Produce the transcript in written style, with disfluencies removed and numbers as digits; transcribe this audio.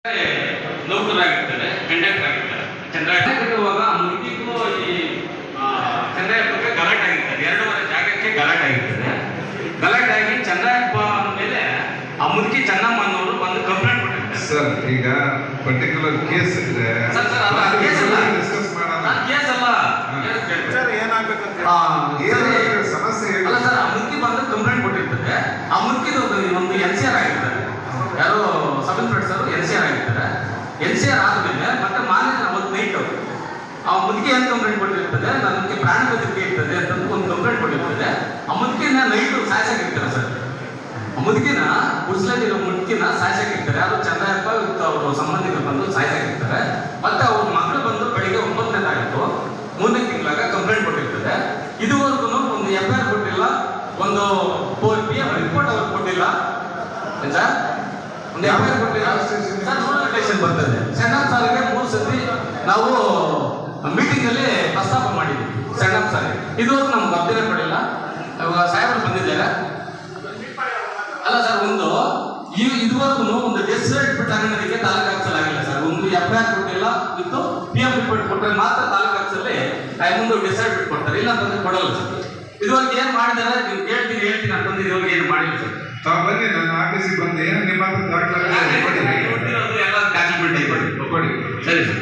ಲೌಟರ್ ಆಗಿರ್ತಾರೆ, ಕಂಡಕ್ಟರ್ ಆಗಿರ್ತಾರೆ. ಚಂದ್ರ ಕಟ್ಟುವಾಗ ಮುದುಕಿಗೂ ಈ ಚಂದ್ರಯ್ಯಪ್ಪಗೆ ಗಲಾಟೆ ಆಗಿರ್ತಾರೆ. 2 ಜಾಗಕ್ಕೆ ಗಲಾಟೆ ಆಗಿರ್ತದೆ. ಗಲಾಟೆ ಆಗಿ ಚಂದ್ರಯ್ಯಪ್ಪ ಮೇಲೆ ಆ ಮುದುಕಿ ಚೆನ್ನಮ್ಮನವರು ಬಂದು ಕಂಪ್ಲೇಂಟ್ ಕೊಟ್ಟಿರ್ತಾರೆ. ಸರ್, ಈಗ ಪರ್ಟಿಕ್ಯುಲರ್ ಕೇಸ್ ಇದೆ. ಸರ್ ಅಲ್ಲ, ಕೇಸ್ ಅಲ್ಲ, ಡಿಸ್ಕಸ್ ಮಾಡೋಣ. ಕೇಸ್ ಅಲ್ಲ, ಸಮಸ್ಯೆ ಅಲ್ಲ ಸರ್. ಆ ಮುದುಕಿ ಬಂದು ಕಂಪ್ಲೇಂಟ್ ಕೊಟ್ಟಿರ್ತಾರೆ. ಆ ಮುದುಕಿದು ಒಂದು NCR ಆಗಿರ್ತಾರೆ. ಯಾರೋ ಸಬ್ ಇನ್ಸ್ಪೆಕ್ಟರ್ NCR ಆಗಿರ್ತಾರೆ. NCR ಆದ್ಮೇಲೆ ಮತ್ತೆ ಮಾನ್ಯ ಅವತ್ತು ನೈಟ್ ಆ ಮುದುಕಿ ಏನು ಕಂಪ್ಲೇಂಟ್ ಕೊಟ್ಟಿರ್ತದೆ, ನನಗೆ ಪ್ರಾಣ ಬೆದರಿಕೆ ಇರ್ತದೆ ಅಂತ ಒಂದು ಕಂಪ್ಲೇಂಟ್ ಕೊಟ್ಟಿರ್ತದೆ. ಆ ಮುದುಕಿನ ನೈಟು ಸಾಯಿಸಾಕಿರ್ತಾರೆ ಸರ್. ಆ ಮುದುಕಿನ ಗುಡ್ಸ್ಲಲ್ಲಿರೋ ಮುದುಕಿನ ಸಾಯಿಸಾಕಿರ್ತಾರೆ. ಅದು ಚಂದ್ರಯ್ಯಪ್ಪ ಅವರು ಸಂಬಂಧಿಕರು ಬಂದು ಸಾಯಿಸಾಕಿರ್ತಾರೆ. ಮತ್ತೆ ಅವ್ರ ಮಕ್ಕಳು ಬಂದು ಬೆಳಿಗ್ಗೆ 9ನೇ ತಾರೀಕು 3ನೇ ತಿಂಗಳಾಗ ಕಂಪ್ಲೇಂಟ್ ಕೊಟ್ಟಿರ್ತದೆ. ಇದುವರೆಗೂ ಒಂದು FIR ಕೊಟ್ಟಿಲ್ಲ, ಒಂದು PM ರಿಪೋರ್ಟ್ ಅವ್ರು ಕೊಟ್ಟಿಲ್ಲ ಸರ್. ಒಂದು FIR ಕೊಟ್ಟಿಲ್ಲ ಸರ್. ರೂರಲ್ ಸ್ಟೇಷನ್ ಬರ್ತದೆ. ಸೆಂಡಪ್ ಸಾರಿಗೆ 3 ಸತಿ ನಾವು ಮೀಟಿಂಗ್ ಅಲ್ಲಿ ಪ್ರಸ್ತಾಪ ಮಾಡಿದ್ವಿ. ಸೆಂಡಪ್ ಸಾರಿಗೆ ಇದುವರೆಗೂ ನಮ್ಗೆ ಅಭ್ಯರ್ಥನೆ ಪಡಿಲ್ಲ. ಇವಾಗ ಸಾಹೇಬರು ಬಂದಿದ್ದಾರೆ ಅಲ್ಲ ಸರ್. ಇದುವರೆಗೂ ಒಂದು ಡೆಸಿಡೇಟ್ ಬಿಟ್ಟು ತಾಲೂಕು ಹಾಕ್ಸಲಾಗಿಲ್ಲ ಸರ್. ಒಂದು FIR ಕೊಟ್ಟಿಲ್ಲ, ಇತ್ತು PM ರಿಪೋರ್ಟ್ ಕೊಟ್ಟರೆ ಮಾತ್ರ ತಾಲೂಕು ಹಾಕ್ಸಲ್ಲಿ ಮುಂದೆ ಡಿಸೈಡ್ ಬಿಟ್ಟು ಕೊಡ್ತಾರೆ. ಇಲ್ಲ ಅಂತಂದ್ರೆ ಕೊಡಲ್ಲ ಸರ್. ಇದುವರೆಗೆ ಏನ್ ಮಾಡಿದಾರೆ ನೀವು ಹೇಳ್ತೀನಿ ಅಂತಂದ್ರೆ ಇದುವರೆಗೆ ಏನು ಮಾಡಿಲ್ಲ ಸರ್. ತಾವು ಬನ್ನಿ, ನನ್ನ ಆಫೀಸಿಗೆ ಬಂದು ನಿಮ್ಮ ಹತ್ರ ದಾಖಲಾತಿ ಎಲ್ಲ ಡಾಕ್ಯುಮೆಂಟ್ ಕೊಡಿ. ಸರಿ ಸರ್.